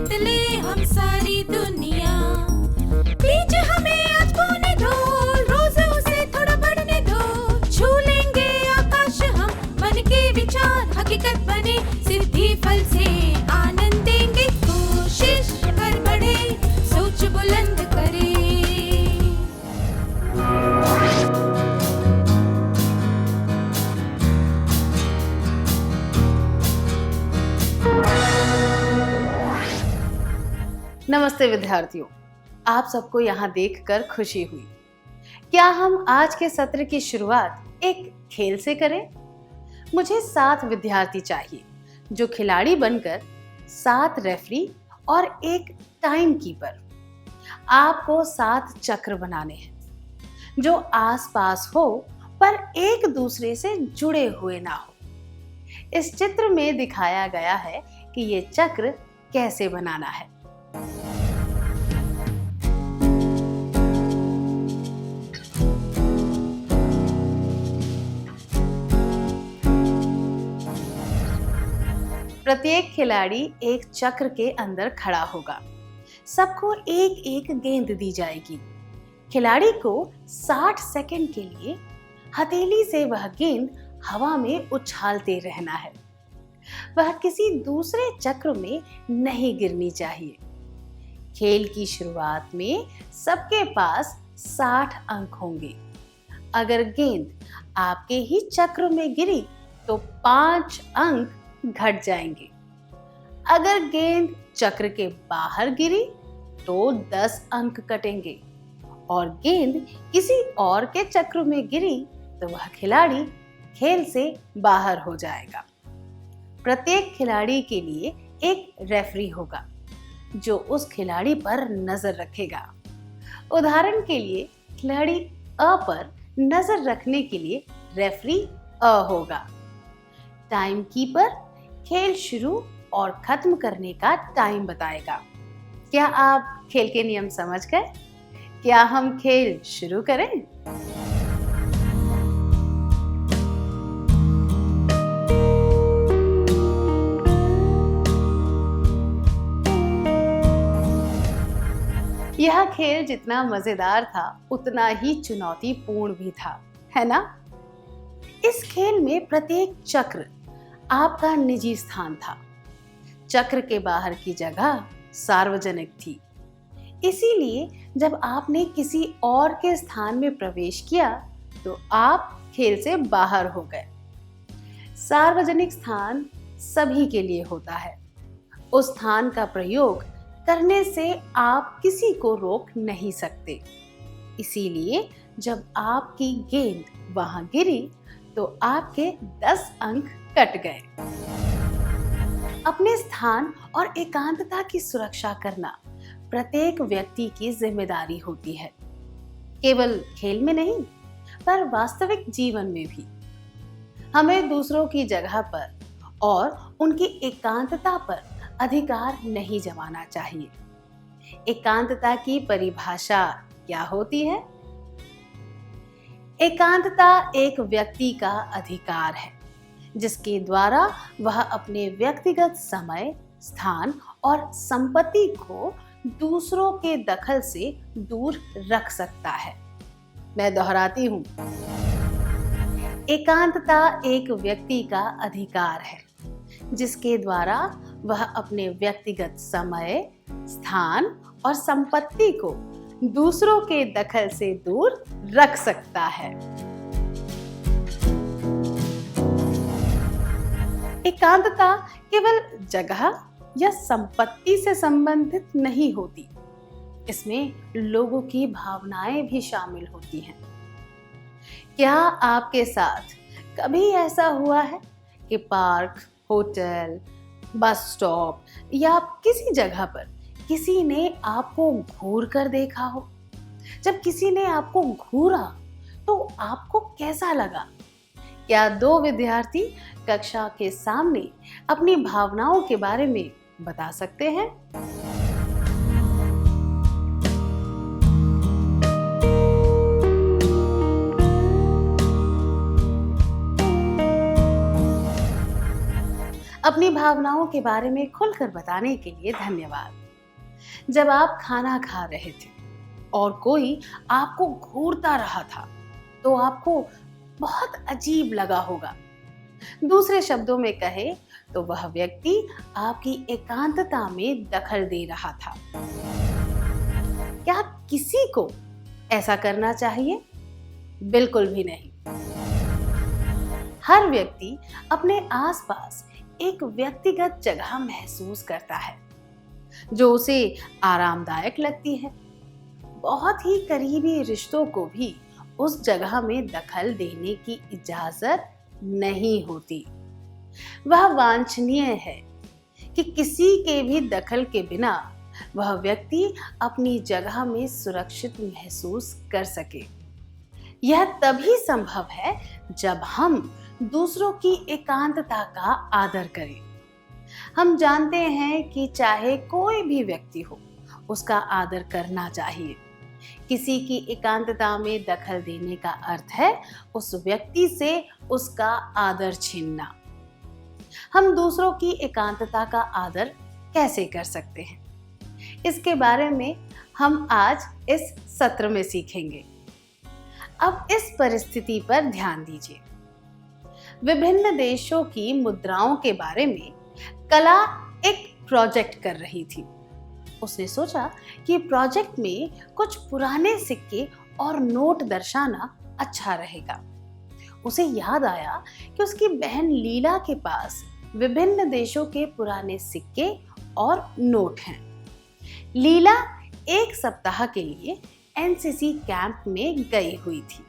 जीत ले हम सारी दुनिया। बीच हमें आज बोने दो, रोज उसे थोड़ा बढ़ने दो। छू लेंगे आकाश हम, मन के विचार हकीकत बने। सिद्धि फल से आनंद देंगे, कोशिश कर बढ़े, सोच बुलंद करे। नमस्ते विद्यार्थियों, आप सबको यहाँ देखकर खुशी हुई। क्या हम आज के सत्र की शुरुआत एक खेल से करें? मुझे 7 विद्यार्थी चाहिए जो खिलाड़ी बनकर 7 रेफरी और एक टाइम कीपर। आपको 7 चक्र बनाने हैं जो आसपास हो पर एक दूसरे से जुड़े हुए ना हो। इस चित्र में दिखाया गया है कि ये चक्र कैसे बनाना है। प्रत्येक खिलाड़ी एक चक्र के अंदर खड़ा होगा। सबको एक एक गेंद दी जाएगी। खिलाड़ी को 60 सेकंड के लिए हथेली से वह गेंद हवा में उछालते रहना है। वह किसी दूसरे चक्र में नहीं गिरनी चाहिए। खेल की शुरुआत में सबके पास 60 अंक होंगे। अगर गेंद आपके ही चक्र में गिरी तो 5 अंक घट जाएंगे। अगर गेंद चक्र के बाहर गिरी तो 10 अंक कटेंगे और गेंद किसी और के चक्र में गिरी तो वह खिलाड़ी खेल से बाहर हो जाएगा। प्रत्येक खिलाड़ी के लिए एक रेफरी होगा जो उस खिलाड़ी पर नजर रखेगा। उदाहरण के लिए खिलाड़ी अ पर नजर रखने के लिए रेफरी अ होगा। टाइम कीपर खेल शुरू और खत्म करने का टाइम बताएगा। क्या आप खेल के नियम समझ गए? क्या हम खेल शुरू करें? यह खेल जितना मजेदार था उतना ही चुनौतीपूर्ण भी था, है ना? इस खेल में प्रत्येक चक्र आपका निजी स्थान था। चक्र के बाहर की जगह सार्वजनिक थी। इसीलिए जब आपने किसी और के स्थान में प्रवेश किया तो आप खेल से बाहर हो गए। सार्वजनिक स्थान सभी के लिए होता है। उस स्थान का प्रयोग करने से आप किसी को रोक नहीं सकते। इसीलिए जब आपकी गेंद वहां गिरी तो आपके 10 अंक कट गए। अपने स्थान और एकांतता की सुरक्षा करना प्रत्येक व्यक्ति की जिम्मेदारी होती है। केवल खेल में नहीं, पर वास्तविक जीवन में भी। हमें दूसरों की जगह पर और उनकी एकांतता पर अधिकार नहीं जमाना चाहिए। एकांतता की परिभाषा क्या होती है? एकांतता एक व्यक्ति का अधिकार है जिसके द्वारा वह अपने व्यक्तिगत समय, स्थान और संपत्ति को दूसरों के दखल से दूर रख सकता है। मैं दोहराती हूँ, एकांतता एक व्यक्ति का अधिकार है जिसके द्वारा वह अपने व्यक्तिगत समय, स्थान और संपत्ति को दूसरों के दखल से दूर रख सकता है। एकांतता केवल जगह या संपत्ति से संबंधित नहीं होती। इसमें लोगों की भावनाएं भी शामिल होती हैं। क्या आपके साथ कभी ऐसा हुआ है कि पार्क, होटल, बस स्टॉप या किसी जगह पर किसी ने आपको घूर कर देखा हो? जब किसी ने आपको घूरा तो आपको कैसा लगा? क्या 2 विद्यार्थी कक्षा के सामने अपनी भावनाओं के बारे में बता सकते हैं? अपनी भावनाओं के बारे में खुलकर बताने के लिए धन्यवाद। जब आप खाना खा रहे थे और कोई आपको घूरता रहा था तो आपको बहुत अजीब लगा होगा। दूसरे शब्दों में कहे तो वह व्यक्ति आपकी एकांतता में दखल दे रहा था। क्या किसी को ऐसा करना चाहिए? बिल्कुल भी नहीं। हर व्यक्ति अपने आसपास एक व्यक्तिगत जगह महसूस करता है जो उसे आरामदायक लगती है। बहुत ही करीबी रिश्तों को भी उस जगह में दखल देने की इजाजत नहीं होती। वह वांछनीय है कि किसी के भी दखल के बिना वह व्यक्ति अपनी जगह में सुरक्षित महसूस कर सके। यह तभी संभव है जब हम दूसरों की एकांतता का आदर करें। हम जानते हैं कि चाहे कोई भी व्यक्ति हो, उसका आदर करना चाहिए। किसी की एकांतता में दखल देने का अर्थ है उस व्यक्ति से उसका आदर छीनना। हम दूसरों की एकांतता का आदर कैसे कर सकते हैं, इसके बारे में हम आज इस सत्र में सीखेंगे। अब इस परिस्थिति पर ध्यान दीजिए। विभिन्न देशों की मुद्राओं के बारे में कला एक प्रोजेक्ट कर रही थी। उसने सोचा कि प्रोजेक्ट में कुछ पुराने सिक्के और नोट दर्शाना अच्छा रहेगा। उसे याद आया कि उसकी बहन लीला के पास विभिन्न देशों के पुराने सिक्के और नोट हैं। लीला 1 सप्ताह के लिए एनसीसी कैंप में गई हुई थी।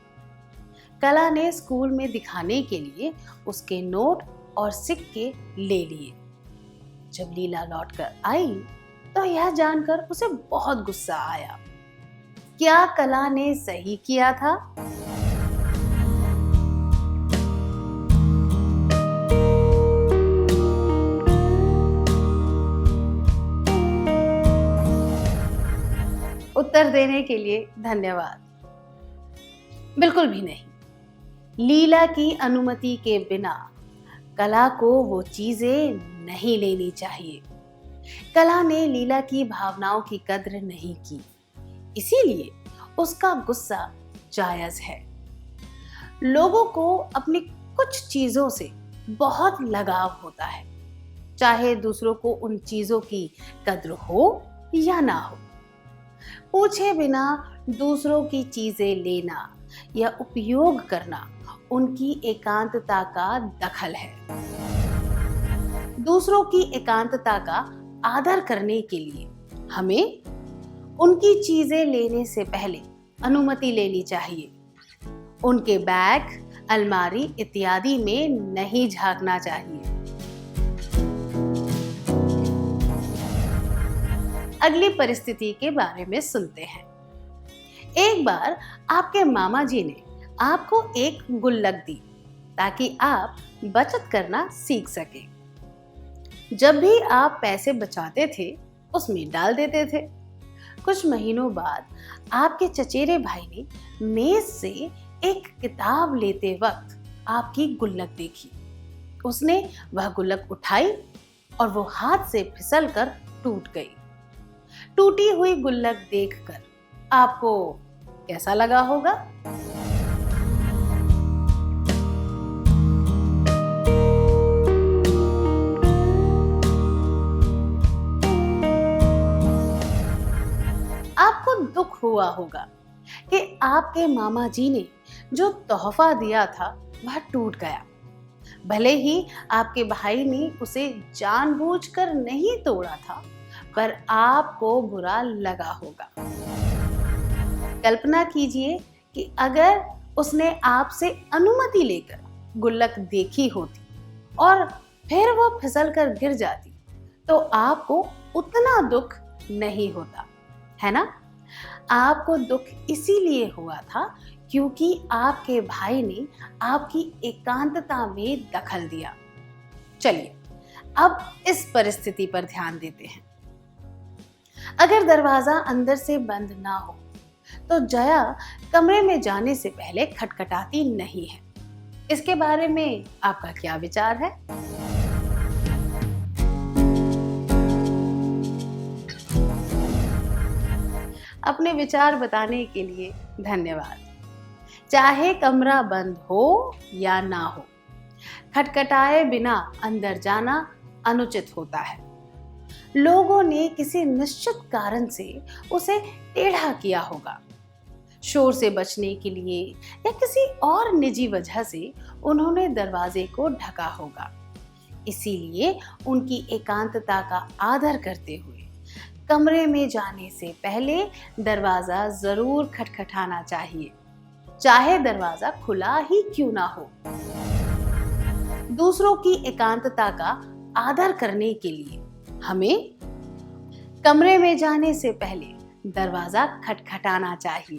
कला ने स्कूल में दिखाने के लिए उसके नोट और सिक्के ले लिए। जब लीला लौटकर आई तो यह जानकर उसे बहुत गुस्सा आया। क्या कला ने सही किया था? उत्तर देने के लिए धन्यवाद। बिल्कुल भी नहीं। लीला की अनुमति के बिना कला को वो चीजें नहीं लेनी चाहिए। कला ने लीला की भावनाओं की कद्र नहीं की, इसीलिए उसका गुस्सा जायज है। लोगों को अपनी कुछ चीजों से बहुत लगाव होता है, चाहे दूसरों को उन चीजों की कद्र हो या ना हो। पूछे बिना दूसरों की चीजें लेना या उपयोग करना उनकी एकांतता का दखल है। दूसरों की एकांतता का आदर करने के लिए हमें उनकी चीजें लेने से पहले अनुमति लेनी चाहिए। उनके बैग, अलमारी इत्यादि में नहीं झांकना चाहिए। अगली परिस्थिति के बारे में सुनते हैं। एक बार आपके मामा जी ने आपको एक गुल्लक दी ताकि आप बचत करना सीख सकें। जब भी आप पैसे बचाते थे उसमें डाल देते थे। कुछ महीनों बाद आपके चचेरे भाई ने मेज से एक किताब लेते वक्त आपकी गुल्लक देखी। उसने वह गुल्लक उठाई और वो हाथ से फिसलकर टूट गई। टूटी हुई गुल्लक देखकर आपको कैसा लगा होगा? आपको दुख हुआ होगा कि आपके मामा जी ने जो तोहफा दिया था वह टूट गया। भले ही आपके भाई ने उसे जानबूझकर नहीं तोड़ा था, पर आपको बुरा लगा होगा। कल्पना कीजिए कि अगर उसने आपसे अनुमति लेकर गुल्लक देखी होती और फिर वो फिसलकर गिर जाती तो आपको उतना दुख नहीं होता, है ना? आपको दुख इसीलिए हुआ था क्योंकि आपके भाई ने आपकी एकांतता में दखल दिया। चलिए अब इस परिस्थिति पर ध्यान देते हैं। अगर दरवाजा अंदर से बंद ना हो तो जया कमरे में जाने से पहले खटखटाती नहीं है। इसके बारे में आपका क्या विचार है? अपने विचार बताने के लिए धन्यवाद। चाहे कमरा बंद हो या ना हो, खटखटाए बिना अंदर जाना अनुचित होता है। लोगों ने किसी निश्चित कारण से उसे टेढ़ा किया होगा। शोर से बचने के लिए या किसी और निजी वजह से उन्होंने दरवाजे को ढका होगा। इसीलिए उनकी एकांतता का आदर करते हुए कमरे में जाने से पहले दरवाजा जरूर खटखटाना चाहिए, चाहे दरवाजा खुला ही क्यों ना हो। दूसरों की एकांतता का आदर करने के लिए हमें कमरे में जाने से पहले दरवाजा खटखटाना चाहिए।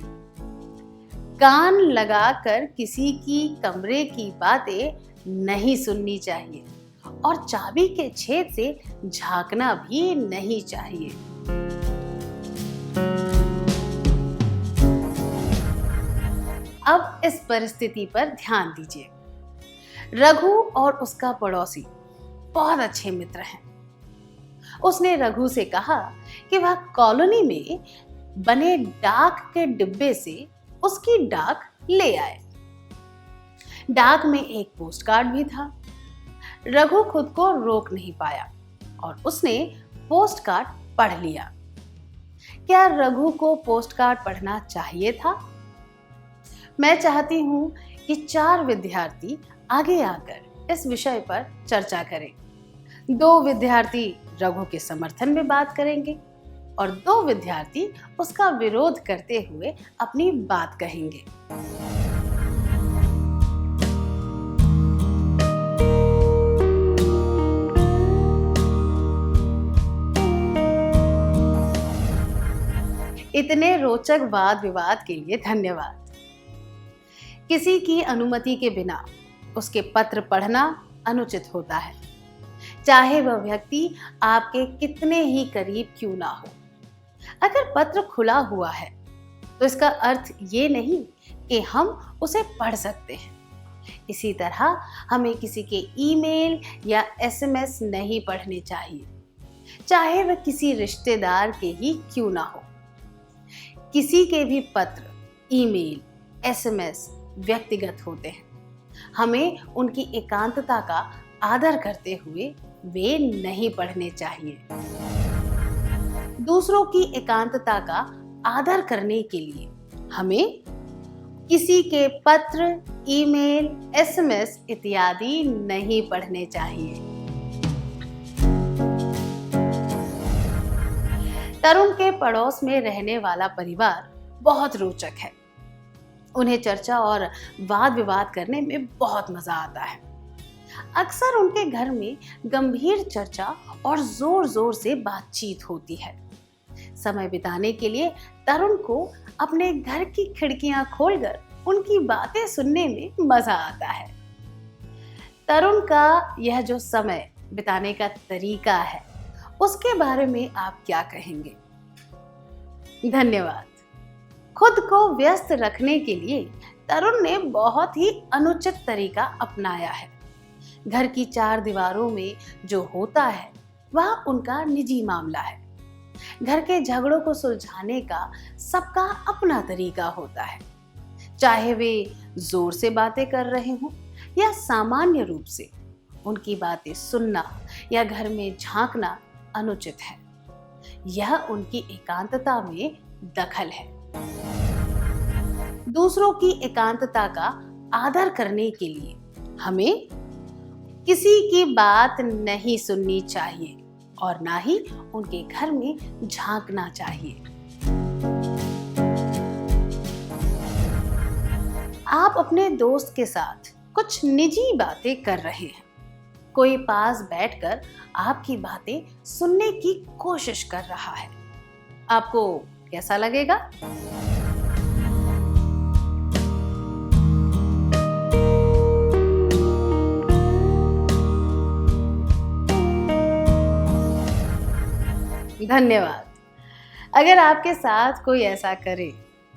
कान लगाकर किसी की कमरे की बातें नहीं सुननी चाहिए और चाबी के छेद से झांकना भी नहीं चाहिए। अब इस परिस्थिति पर ध्यान दीजिए। रघु और उसका पड़ोसी बहुत अच्छे मित्र हैं। उसने रघु से कहा कि वह कॉलोनी में बने डाक के डिब्बे से उसकी डाक ले आए। डाक में एक पोस्ट कार्ड भी था। रघु खुद को रोक नहीं पाया और उसने पोस्ट कार्ड पढ़ लिया। क्या रघु को पोस्ट कार्ड पढ़ना चाहिए था? मैं चाहती हूं कि 4 विद्यार्थी आगे आकर इस विषय पर चर्चा करें। 2 विद्यार्थी रघु के समर्थन में बात करेंगे और 2 विद्यार्थी उसका विरोध करते हुए अपनी बात कहेंगे। इतने रोचक वाद विवाद के लिए धन्यवाद। किसी की अनुमति के बिना उसके पत्र पढ़ना अनुचित होता है, चाहे वह व्यक्ति आपके कितने ही करीब क्यों ना हो। अगर पत्र खुला हुआ है तो इसका अर्थ ये नहीं कि हम उसे पढ़ सकते हैं। इसी तरह हमें किसी के ईमेल या एसएमएस नहीं पढ़ने चाहिए, चाहे वह किसी रिश्तेदार के ही क्यों ना हो। किसी के भी पत्र, ईमेल, एसएमएस व्यक्तिगत होते हैं। हमें उनकी एकांतता का आदर करते हुए वे नहीं पढ़ने चाहिए। दूसरों की एकांतता का आदर करने के लिए हमें किसी के पत्र, ईमेल, एसएमएस इत्यादि नहीं पढ़ने चाहिए। तरुण के पड़ोस में रहने वाला परिवार बहुत रोचक है। उन्हें चर्चा और वाद विवाद करने में बहुत मजा आता है। अक्सर उनके घर में गंभीर चर्चा और जोर जोर से बातचीत होती है। समय बिताने के लिए तरुण को अपने घर की खिड़कियां खोलकर उनकी बातें सुनने में मजा आता है। तरुण का यह जो समय बिताने का तरीका है, उसके बारे में आप क्या कहेंगे? धन्यवाद। खुद को व्यस्त रखने के लिए तरुण ने बहुत ही अनुचित तरीका अपनाया है। घर की 4 दीवारों में जो होता है वह उनका निजी मामला है। घर के झगड़ों को सुलझाने का सबका अपना तरीका होता है, चाहे वे जोर से बातें कर रहे हों या सामान्य रूप से। उनकी बातें सुनना या घर में झांकना अनुचित है। यह उनकी एकांतता में दखल है। दूसरों की एकांतता का आदर करने के लिए हमें किसी की बात नहीं सुननी चाहिए और ना ही उनके घर में झांकना चाहिए। आप अपने दोस्त के साथ कुछ निजी बातें कर रहे हैं। कोई पास बैठकर आपकी बातें सुनने की कोशिश कर रहा है। आपको कैसा लगेगा? धन्यवाद। अगर आपके साथ कोई ऐसा करे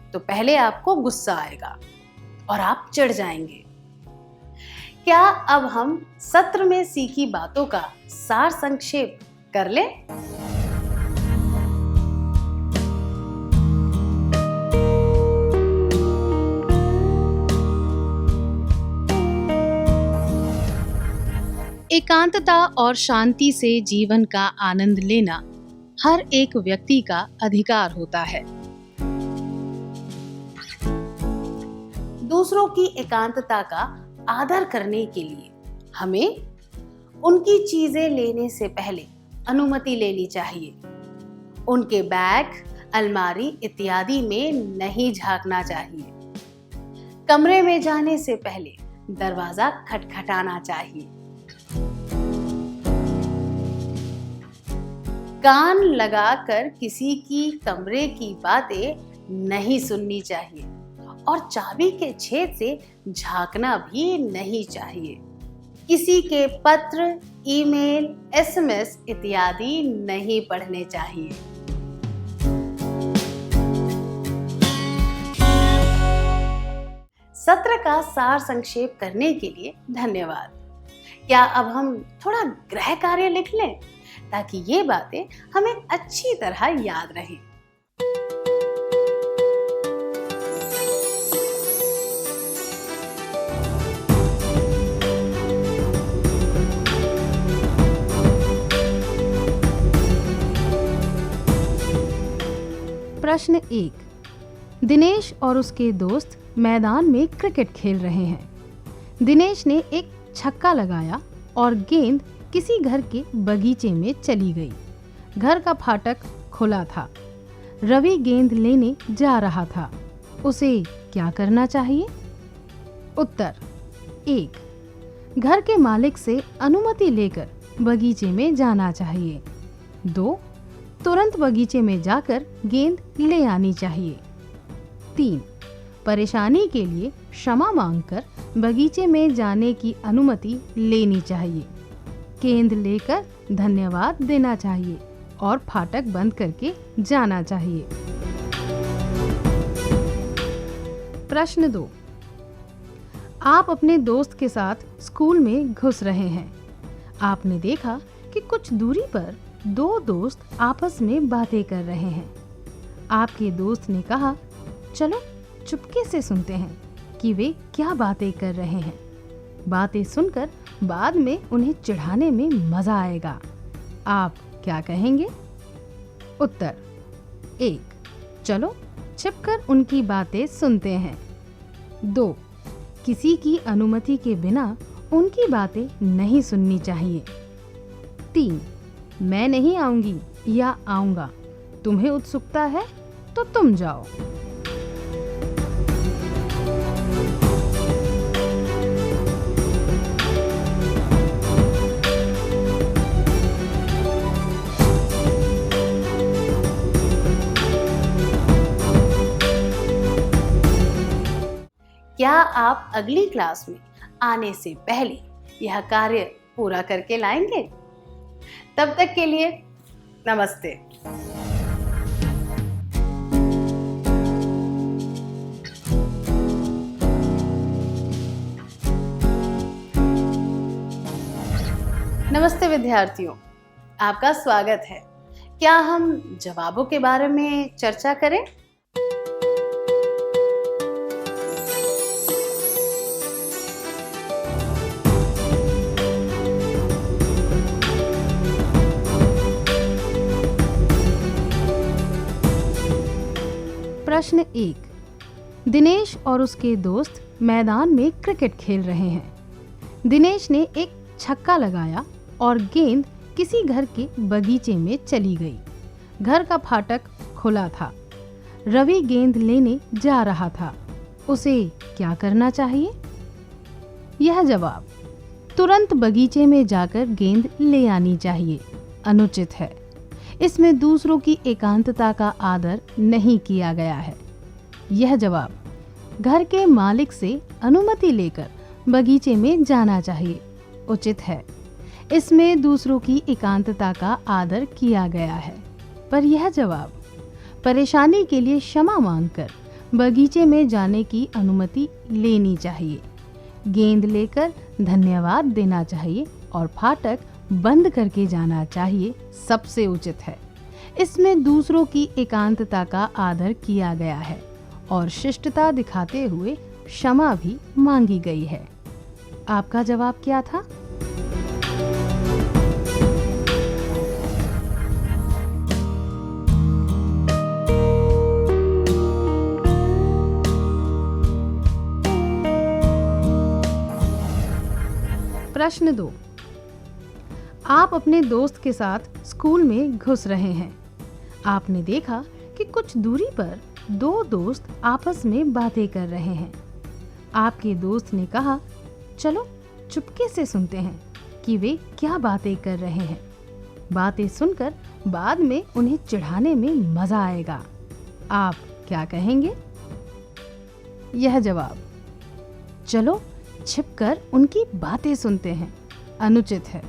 तो पहले आपको गुस्सा आएगा और आप चिढ़ जाएंगे। क्या अब हम सत्र में सीखी बातों का सार संक्षेप कर लें? एकांतता और शांति से जीवन का आनंद लेना हर एक व्यक्ति का अधिकार होता है। दूसरों की एकांतता का आदर करने के लिए हमें उनकी चीजें लेने से पहले अनुमति लेनी चाहिए। उनके बैग, अलमारी इत्यादि में नहीं झांकना चाहिए। कमरे में जाने से पहले दरवाजा खटखटाना चाहिए। कान लगाकर किसी की कमरे की बातें नहीं सुननी चाहिए और चाबी के छेद से झांकना भी नहीं चाहिए। किसी के पत्र, ईमेल, एसएमएस इत्यादि नहीं पढ़ने चाहिए। सत्र का सार संक्षेप करने के लिए धन्यवाद। क्या अब हम थोड़ा गृह कार्य लिख लें ताकि ये बातें हमें अच्छी तरह याद रहें। प्रश्न 1। दिनेश और उसके दोस्त मैदान में क्रिकेट खेल रहे हैं। दिनेश ने एक छक्का लगाया और गेंद किसी घर के बगीचे में चली गई। घर का फाटक खुला था। रवि गेंद लेने जा रहा था। उसे क्या करना चाहिए? उत्तर: 1. घर के मालिक से अनुमति लेकर बगीचे में जाना चाहिए। 2. तुरंत बगीचे में जाकर गेंद ले आनी चाहिए। 3. परेशानी के लिए क्षमा मांगकर बगीचे में जाने की अनुमति लेनी चाहिए। गेंद लेकर धन्यवाद देना चाहिए और फाटक बंद करके जाना चाहिए। प्रश्न 2। आप अपने दोस्त के साथ स्कूल में घुस रहे हैं। आपने देखा कि कुछ दूरी पर 2 दोस्त आपस में बातें कर रहे हैं। आपके दोस्त ने कहा, चलो चुपके से सुनते हैं कि वे क्या बातें कर रहे हैं। बातें सुनकर बाद में उन्हें चिढ़ाने में मजा आएगा। आप क्या कहेंगे? उत्तर: 1. चलो छिपकर उनकी बातें सुनते हैं। 2. किसी की अनुमति के बिना उनकी बातें नहीं सुननी चाहिए। 3. मैं नहीं आऊंगी या आऊंगा, तुम्हें उत्सुकता है तो तुम जाओ। क्या आप अगली क्लास में आने से पहले यह कार्य पूरा करके लाएंगे? तब तक के लिए नमस्ते। नमस्ते विद्यार्थियों, आपका स्वागत है। क्या हम जवाबों के बारे में चर्चा करें? प्रश्न 1। दिनेश और उसके दोस्त मैदान में क्रिकेट खेल रहे हैं। दिनेश ने एक छक्का लगाया और गेंद किसी घर के बगीचे में चली गई। घर का फाटक खुला था। रवि गेंद लेने जा रहा था। उसे क्या करना चाहिए? यह जवाब: तुरंत बगीचे में जाकर गेंद ले आनी चाहिए अनुचित है। इसमें दूसरों की एकांतता का आदर नहीं किया गया है। यह जवाब: घर के मालिक से अनुमति लेकर बगीचे में जाना चाहिए उचित है। इसमें दूसरों की एकांतता का आदर किया गया है। पर यह जवाब: परेशानी के लिए क्षमा मांगकर बगीचे में जाने की अनुमति लेनी चाहिए। गेंद लेकर धन्यवाद देना चाहिए और फाटक बंद करके जाना चाहिए सबसे उचित है। इसमें दूसरों की एकांतता का आदर किया गया है और शिष्टता दिखाते हुए क्षमा भी मांगी गई है। आपका जवाब क्या था? प्रश्न 2। आप अपने दोस्त के साथ स्कूल में घुस रहे हैं। आपने देखा कि कुछ दूरी पर दो दोस्त आपस में बातें कर रहे हैं। आपके दोस्त ने कहा, चलो चुपके से सुनते हैं कि वे क्या बातें कर रहे हैं। बातें सुनकर बाद में उन्हें चिढ़ाने में मजा आएगा। आप क्या कहेंगे? यह जवाब, चलो छिपकर उनकी बातें सुनते हैं, अनुचित है,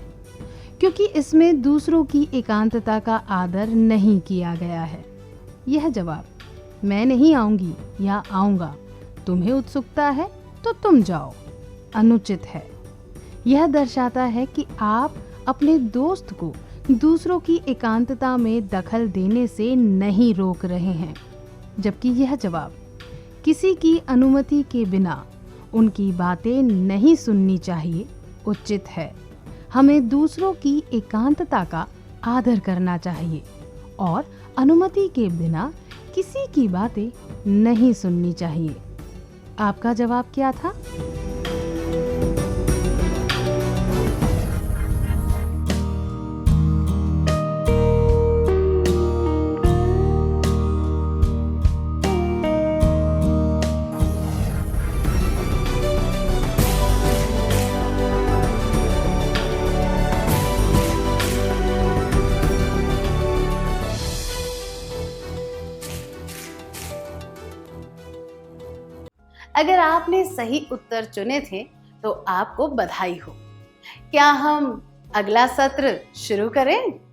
क्योंकि इसमें दूसरों की एकांतता का आदर नहीं किया गया है। यह जवाब, मैं नहीं आऊंगी या आऊंगा, तुम्हें उत्सुकता है तो तुम जाओ, अनुचित है। यह दर्शाता है कि आप अपने दोस्त को दूसरों की एकांतता में दखल देने से नहीं रोक रहे हैं, जबकि यह जवाब, किसी की अनुमति के बिना उनकी बातें नहीं सुननी चाहिए, उचित है। हमें दूसरों की एकांतता का आदर करना चाहिए और अनुमति के बिना किसी की बातें नहीं सुननी चाहिए। आपका जवाब क्या था? अगर आपने सही उत्तर चुने थे तो आपको बधाई हो। क्या हम अगला सत्र शुरू करें?